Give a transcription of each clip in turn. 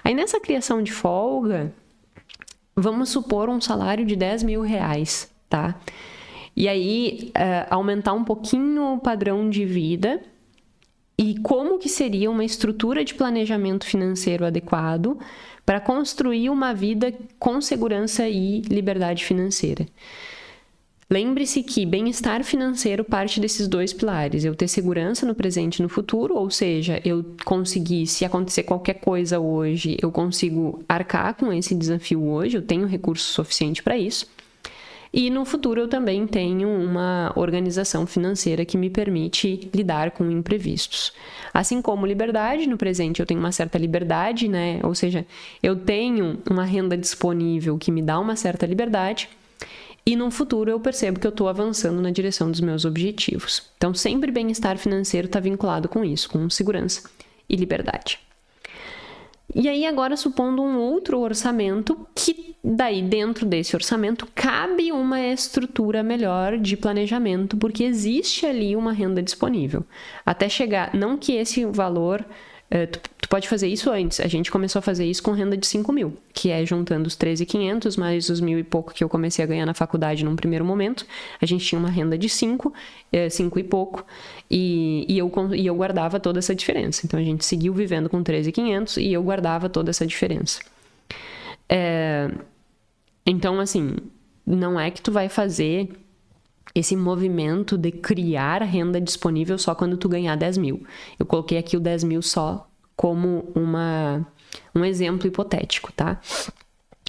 Aí nessa criação de folga, vamos supor um salário de 10 mil reais, tá? E aí, aumentar um pouquinho o padrão de vida e como que seria uma estrutura de planejamento financeiro adequado para construir uma vida com segurança e liberdade financeira. Lembre-se que bem-estar financeiro parte desses dois pilares. Eu ter segurança no presente e no futuro, ou seja, eu conseguir, se acontecer qualquer coisa hoje, eu consigo arcar com esse desafio hoje, eu tenho recurso suficiente para isso. E no futuro eu também tenho uma organização financeira que me permite lidar com imprevistos. Assim como liberdade, no presente eu tenho uma certa liberdade, né? Ou seja, eu tenho uma renda disponível que me dá uma certa liberdade. E no futuro eu percebo que eu estou avançando na direção dos meus objetivos. Então, sempre bem-estar financeiro está vinculado com isso, com segurança e liberdade. E aí, agora, supondo um outro orçamento, que daí dentro desse orçamento cabe uma estrutura melhor de planejamento, porque existe ali uma renda disponível. Até chegar, não que esse valor... Tu pode fazer isso antes. A gente começou a fazer isso com renda de 5 mil, que é juntando os 13.500 mais os 1.000 e pouco que eu comecei a ganhar na faculdade num primeiro momento. A gente tinha uma renda de 5 e pouco, e eu guardava toda essa diferença. Então a gente seguiu vivendo com 13.500 e eu guardava toda essa diferença. Então, assim, não é que tu vai fazer esse movimento de criar renda disponível só quando tu ganhar 10 mil. Eu coloquei aqui o 10 mil só como um exemplo hipotético, tá?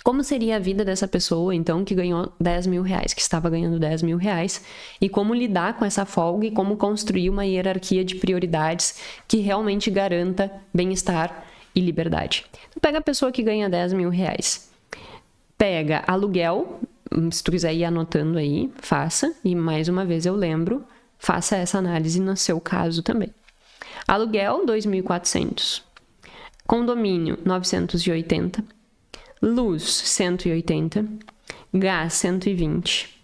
Como seria a vida dessa pessoa, então, que ganhou 10 mil reais, que estava ganhando 10 mil reais, e como lidar com essa folga e como construir uma hierarquia de prioridades que realmente garanta bem-estar e liberdade. Então, pega a pessoa que ganha 10 mil reais. Pega aluguel. Se tu quiser ir anotando aí, faça. E mais uma vez eu lembro, faça essa análise no seu caso também. Aluguel, 2.400. Condomínio, 980. Luz, 180. Gás, 120.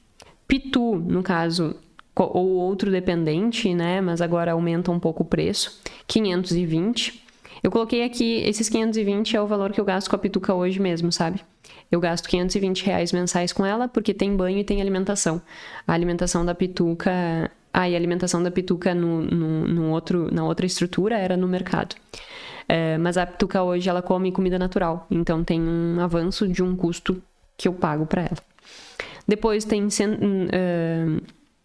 Pitu, no caso, ou outro dependente, né? Mas agora aumenta um pouco o preço, 520. Eu coloquei aqui, esses 520 é o valor que eu gasto com a Pituca hoje mesmo, sabe? Eu gasto R$520 mensais com ela, porque tem banho e tem alimentação. A alimentação da Pituca... e a alimentação da Pituca na outra estrutura era no mercado. Mas a Pituca hoje, ela come comida natural. Então, tem um avanço de um custo que eu pago para ela. Depois tem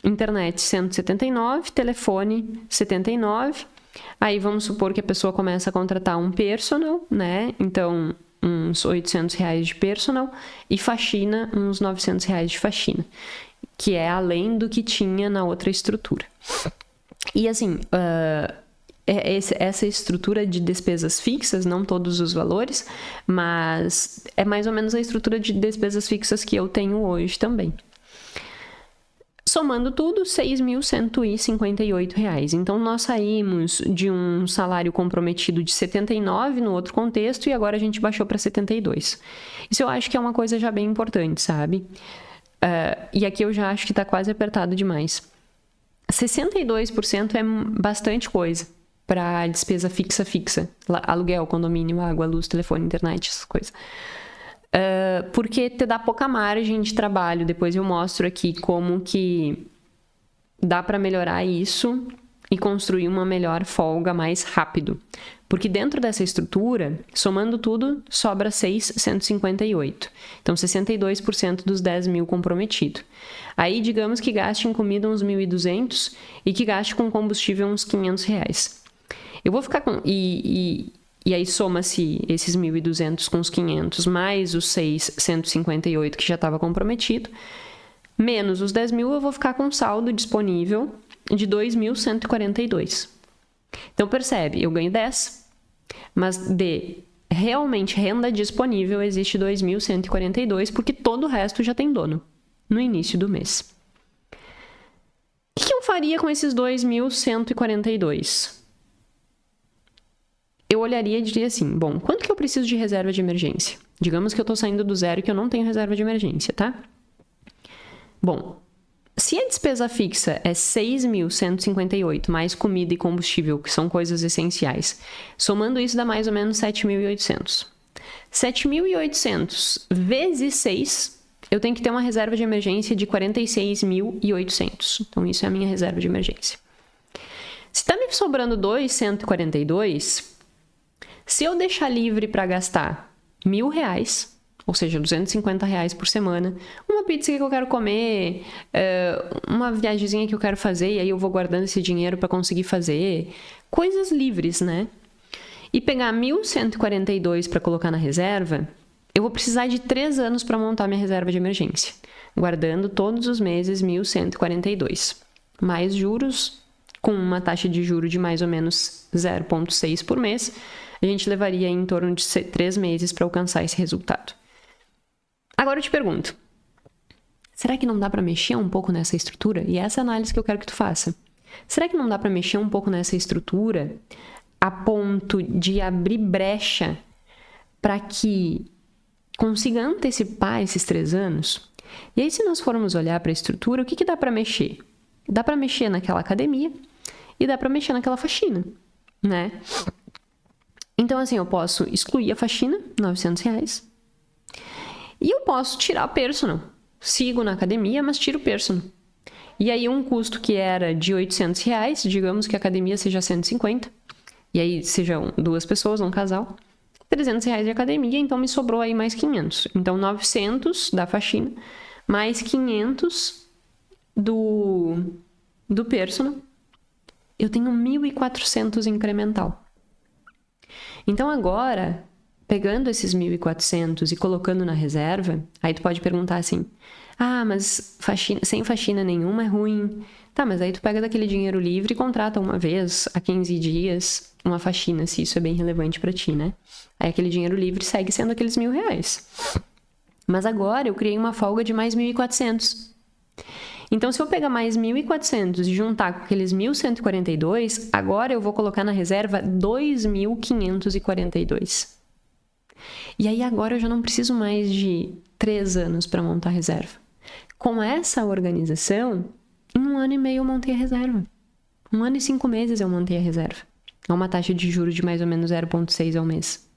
internet, 179. Telefone, 79. Aí, vamos supor que a pessoa começa a contratar um personal, né? Então... uns R$800 de personal e faxina, uns R$900 de faxina, que é além do que tinha na outra estrutura. E assim, essa estrutura de despesas fixas, não todos os valores, mas é mais ou menos a estrutura de despesas fixas que eu tenho hoje também. Somando tudo, R$6.158. Então, nós saímos de um salário comprometido de 79 no outro contexto e agora a gente baixou para 72. Isso eu acho que é uma coisa já bem importante, sabe? E aqui eu já acho que está quase apertado demais. 62% é bastante coisa para despesa fixa. Aluguel, condomínio, água, luz, telefone, internet, essas coisas. Porque te dá pouca margem de trabalho. Depois eu mostro aqui como que dá para melhorar isso e construir uma melhor folga mais rápido. Porque dentro dessa estrutura, somando tudo, sobra 658. Então, 62% dos 10 mil comprometido. Aí, digamos que gaste em comida uns 1.200 e que gaste com combustível uns R$500. Eu vou ficar com... E aí soma-se esses 1.200 com os 500, mais os 658 que já estava comprometido, menos os 10 mil, eu vou ficar com um saldo disponível de 2.142. Então, percebe, eu ganho 10, mas de realmente renda disponível existe 2.142, porque todo o resto já tem dono no início do mês. O que eu faria com esses 2.142? Eu olharia e diria assim, bom, quanto que eu preciso de reserva de emergência? Digamos que eu estou saindo do zero e que eu não tenho reserva de emergência, tá? Bom, se a despesa fixa é 6.158, mais comida e combustível, que são coisas essenciais, somando isso dá mais ou menos 7.800. 7.800 vezes 6, eu tenho que ter uma reserva de emergência de 46.800. Então, isso é a minha reserva de emergência. Se está me sobrando 2.142, se eu deixar livre para gastar R$1.000, ou seja, R$250 por semana, uma pizza que eu quero comer, uma viagemzinha que eu quero fazer, e aí eu vou guardando esse dinheiro para conseguir fazer, coisas livres, né? E pegar 1.142 para colocar na reserva, eu vou precisar de 3 anos para montar minha reserva de emergência, guardando todos os meses 1.142, mais juros, com uma taxa de juros de mais ou menos 0,6 por mês, a gente levaria em torno de 3 meses para alcançar esse resultado. Agora eu te pergunto, será que não dá para mexer um pouco nessa estrutura? E essa é a análise que eu quero que tu faça. Será que não dá para mexer um pouco nessa estrutura a ponto de abrir brecha para que consiga antecipar esses 3 anos? E aí, se nós formos olhar para a estrutura, o que dá para mexer? Dá para mexer naquela academia e dá para mexer naquela faxina, né? Então, assim, eu posso excluir a faxina, R$900, e eu posso tirar o personal. Sigo na academia, mas tiro o personal. E aí, um custo que era de R$800, digamos que a academia seja 150, e aí sejam 2 pessoas, um casal, R$300 de academia, então me sobrou aí mais 500. Então, 900 da faxina, mais 500 do personal, eu tenho 1.400 incremental. Então, agora, pegando esses 1.400 e colocando na reserva, aí tu pode perguntar assim, mas faxina, sem faxina nenhuma é ruim. Tá, mas aí tu pega daquele dinheiro livre e contrata uma vez a 15 dias uma faxina, se isso é bem relevante pra ti, né? Aí aquele dinheiro livre segue sendo aqueles R$1.000. Mas agora eu criei uma folga de mais 1.400. Então, se eu pegar mais 1.400 e juntar com aqueles 1.142, agora eu vou colocar na reserva 2.542. E aí agora eu já não preciso mais de 3 anos para montar a reserva. Com essa organização, em 1 ano e meio eu montei a reserva. 1 ano e 5 meses eu montei a reserva. É uma taxa de juros de mais ou menos 0,6 ao mês.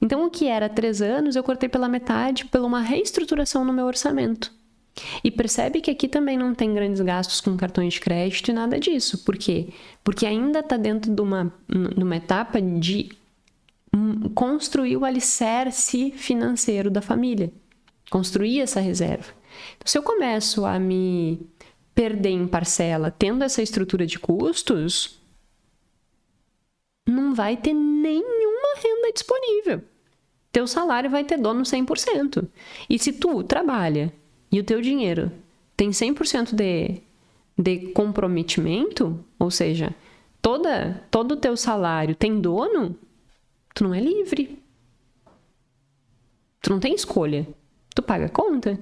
Então, o que era 3 anos, eu cortei pela metade, pela uma reestruturação no meu orçamento. E percebe que aqui também não tem grandes gastos com cartões de crédito e nada disso. Por quê? Porque ainda está dentro de uma etapa de construir o alicerce financeiro da família. Construir essa reserva. Então, se eu começo a me perder em parcela tendo essa estrutura de custos, não vai ter nenhuma renda disponível. Teu salário vai ter dono 100%. E se tu trabalha e o teu dinheiro tem 100% de comprometimento, ou seja, todo o teu salário tem dono, tu não é livre. Tu não tem escolha. Tu paga a conta.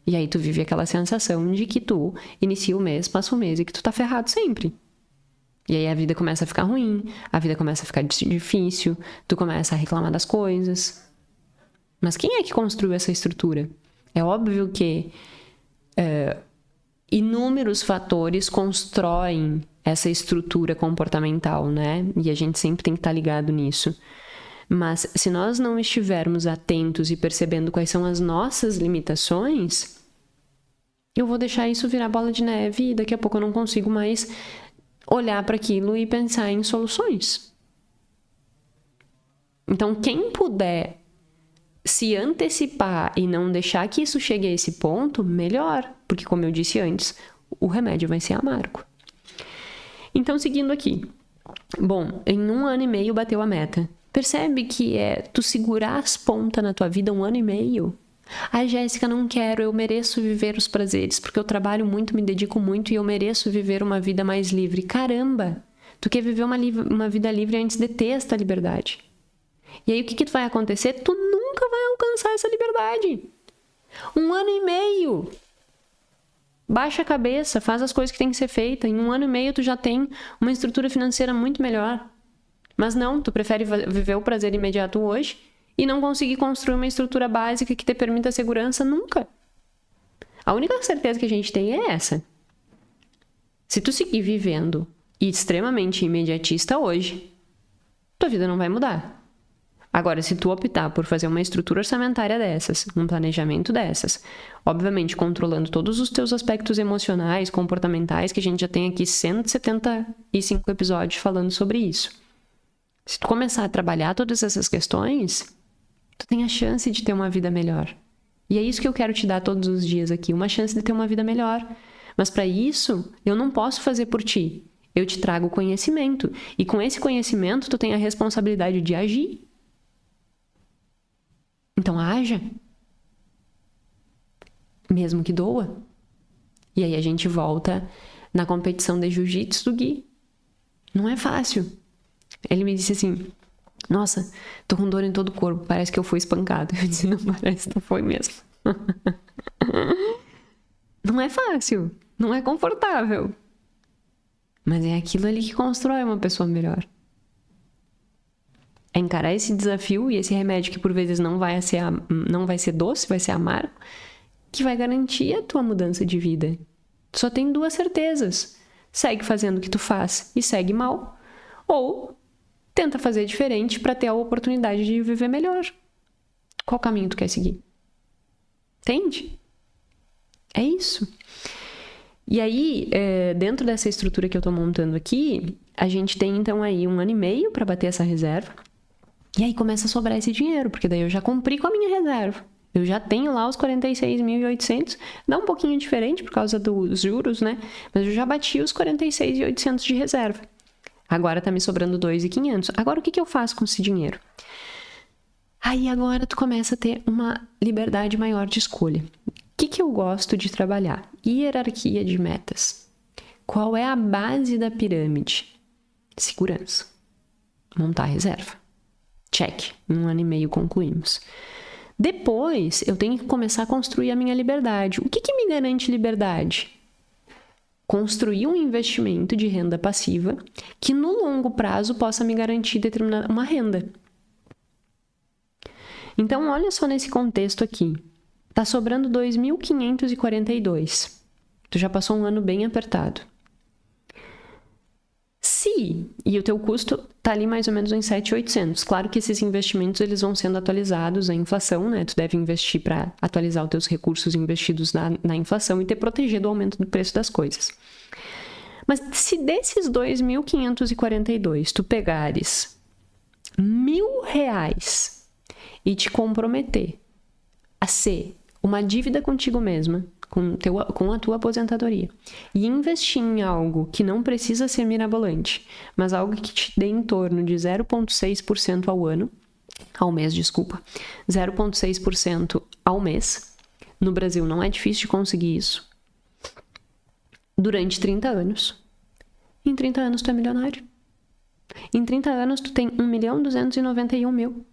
E aí tu vive aquela sensação de que tu inicia o mês, passa o mês e que tu tá ferrado sempre. E aí a vida começa a ficar ruim, a vida começa a ficar difícil, tu começa a reclamar das coisas. Mas quem é que construiu essa estrutura? É óbvio que inúmeros fatores constroem essa estrutura comportamental, né? E a gente sempre tem que estar ligado nisso. Mas se nós não estivermos atentos e percebendo quais são as nossas limitações, eu vou deixar isso virar bola de neve e daqui a pouco eu não consigo mais olhar para aquilo e pensar em soluções. Então, quem puder se antecipar e não deixar que isso chegue a esse ponto, melhor. Porque, como eu disse antes, o remédio vai ser amargo. Então, seguindo aqui. Bom, em 1 ano e meio bateu a meta. Percebe que é tu segurar as pontas na tua vida 1 ano e meio? Jéssica, não quero, eu mereço viver os prazeres, porque eu trabalho muito, me dedico muito e eu mereço viver uma vida mais livre. Caramba! Tu quer viver uma vida livre antes de ter esta liberdade. E aí o que vai acontecer? Tu nunca vai alcançar essa liberdade. 1 ano e meio. Baixa a cabeça, faz as coisas que tem que ser feitas. Em 1 ano e meio tu já tem uma estrutura financeira muito melhor. Mas não, tu prefere viver o prazer imediato hoje e não conseguir construir uma estrutura básica que te permita segurança nunca. A única certeza que a gente tem é essa. Se tu seguir vivendo extremamente imediatista hoje, tua vida não vai mudar. Agora, se tu optar por fazer uma estrutura orçamentária dessas, um planejamento dessas, obviamente controlando todos os teus aspectos emocionais, comportamentais, que a gente já tem aqui 175 episódios falando sobre isso. Se tu começar a trabalhar todas essas questões, tu tem a chance de ter uma vida melhor. E é isso que eu quero te dar todos os dias aqui, uma chance de ter uma vida melhor. Mas para isso, eu não posso fazer por ti. Eu te trago conhecimento. E com esse conhecimento, tu tem a responsabilidade de agir. Então, haja. Mesmo que doa. E aí a gente volta na competição de jiu-jitsu do Gui. Não é fácil. Ele me disse assim, nossa, tô com dor em todo o corpo, parece que eu fui espancado. Eu disse, não parece, não foi mesmo. Não é fácil, não é confortável. Mas é aquilo ali que constrói uma pessoa melhor. É encarar esse desafio e esse remédio que por vezes não vai ser doce, vai ser amargo, que vai garantir a tua mudança de vida. Tu só tem duas certezas. Segue fazendo o que tu faz e segue mal. Ou tenta fazer diferente para ter a oportunidade de viver melhor. Qual caminho tu quer seguir? Entende? É isso. E aí, dentro dessa estrutura que eu tô montando aqui, a gente tem então aí 1 ano e meio para bater essa reserva. E aí começa a sobrar esse dinheiro, porque daí eu já cumpri com a minha reserva. Eu já tenho lá os 46.800, dá um pouquinho diferente por causa dos juros, né? Mas eu já bati os 46.800 de reserva. Agora tá me sobrando 2.500. Agora o que eu faço com esse dinheiro? Aí agora tu começa a ter uma liberdade maior de escolha. O que eu gosto de trabalhar? Hierarquia de metas. Qual é a base da pirâmide? Segurança. Montar reserva. Check. 1 ano e meio concluímos. Depois, eu tenho que começar a construir a minha liberdade. O que me garante liberdade? Construir um investimento de renda passiva que no longo prazo possa me garantir uma renda. Então, olha só nesse contexto aqui. Tá sobrando 2.542. Tu já passou um ano bem apertado. E o teu custo tá ali mais ou menos em 7.800. Claro que esses investimentos eles vão sendo atualizados à inflação, né? Tu deve investir para atualizar os teus recursos investidos na inflação e te proteger do aumento do preço das coisas. Mas se desses 2.542 tu pegares R$1.000 e te comprometer a ser uma dívida contigo mesma, com a tua aposentadoria, e investir em algo que não precisa ser mirabolante, mas algo que te dê em torno de 0,6% ao mês, 0,6% ao mês, no Brasil não é difícil de conseguir isso, durante 30 anos. Em 30 anos tu é milionário. Em 30 anos tu tem 1.291.000.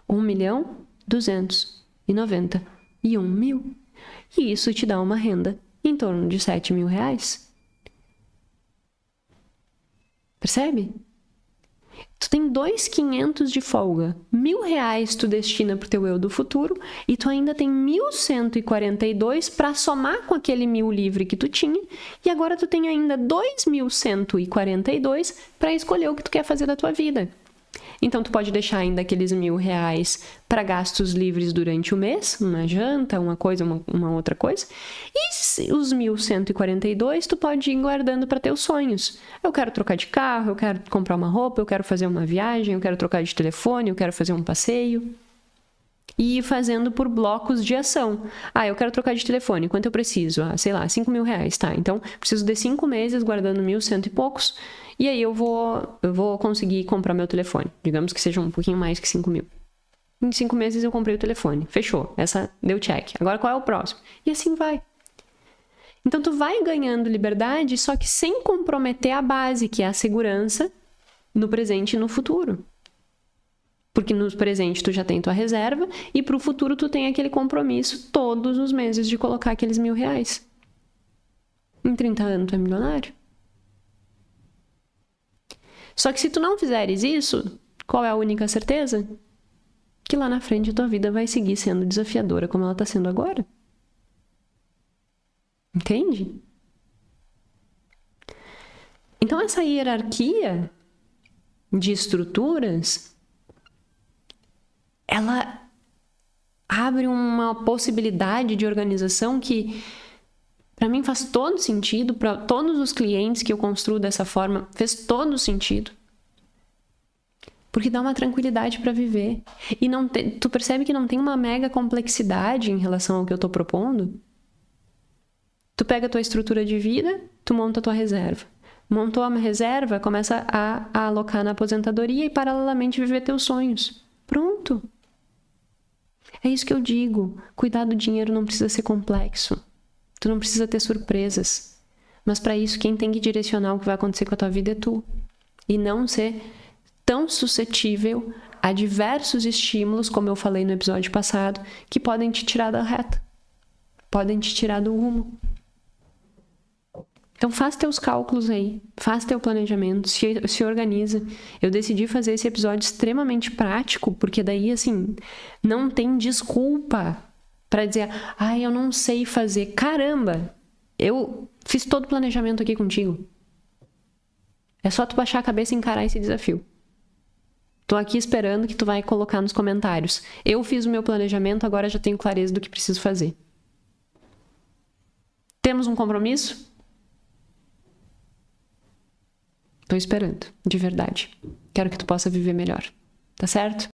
1.291.000. E isso te dá uma renda em torno de R$7.000. Percebe? Tu tem 2.500 de folga. R$1.000 tu destina pro teu eu do futuro e tu ainda tem 1.142 para somar com aquele 1.000 livre que tu tinha. E agora tu tem ainda 2.142 para escolher o que tu quer fazer da tua vida. Então, tu pode deixar ainda aqueles R$1.000 para gastos livres durante o mês, uma janta, uma coisa, uma outra coisa. E os 1.142 tu pode ir guardando para teus sonhos. Eu quero trocar de carro, eu quero comprar uma roupa, eu quero fazer uma viagem, eu quero trocar de telefone, eu quero fazer um passeio. E ir fazendo por blocos de ação. Eu quero trocar de telefone, quanto eu preciso? Sei lá, R$5.000, tá? Então, preciso de 5 meses guardando 1.100 e poucos. E aí eu vou conseguir comprar meu telefone. Digamos que seja um pouquinho mais que 5.000. Em 5 meses eu comprei o telefone. Fechou. Essa deu check. Agora qual é o próximo? E assim vai. Então tu vai ganhando liberdade, só que sem comprometer a base, que é a segurança no presente e no futuro. Porque no presente tu já tem tua reserva e pro futuro tu tem aquele compromisso todos os meses de colocar aqueles R$1.000. Em 30 anos tu é milionário. Só que se tu não fizeres isso, qual é a única certeza? Que lá na frente a tua vida vai seguir sendo desafiadora como ela está sendo agora. Entende? Então essa hierarquia de estruturas ela abre uma possibilidade de organização que, para mim, faz todo sentido. Para todos os clientes que eu construo dessa forma, fez todo sentido. Porque dá uma tranquilidade para viver. E tu percebe que não tem uma mega complexidade em relação ao que eu tô propondo? Tu pega a tua estrutura de vida, tu monta a tua reserva. Montou a reserva, começa a alocar na aposentadoria e paralelamente viver teus sonhos. Pronto. É isso que eu digo. Cuidar do dinheiro não precisa ser complexo. Tu não precisa ter surpresas. Mas para isso, quem tem que direcionar o que vai acontecer com a tua vida é tu. E não ser tão suscetível a diversos estímulos, como eu falei no episódio passado, que podem te tirar da reta. Podem te tirar do rumo. Então faz teus cálculos aí, faz teu planejamento, se organiza. Eu decidi fazer esse episódio extremamente prático, porque daí, assim, não tem desculpa para dizer, eu não sei fazer. Caramba, eu fiz todo o planejamento aqui contigo. É só tu baixar a cabeça e encarar esse desafio. Tô aqui esperando que tu vai colocar nos comentários. Eu fiz o meu planejamento, agora já tenho clareza do que preciso fazer. Temos um compromisso? Tô esperando, de verdade. Quero que tu possa viver melhor. Tá certo?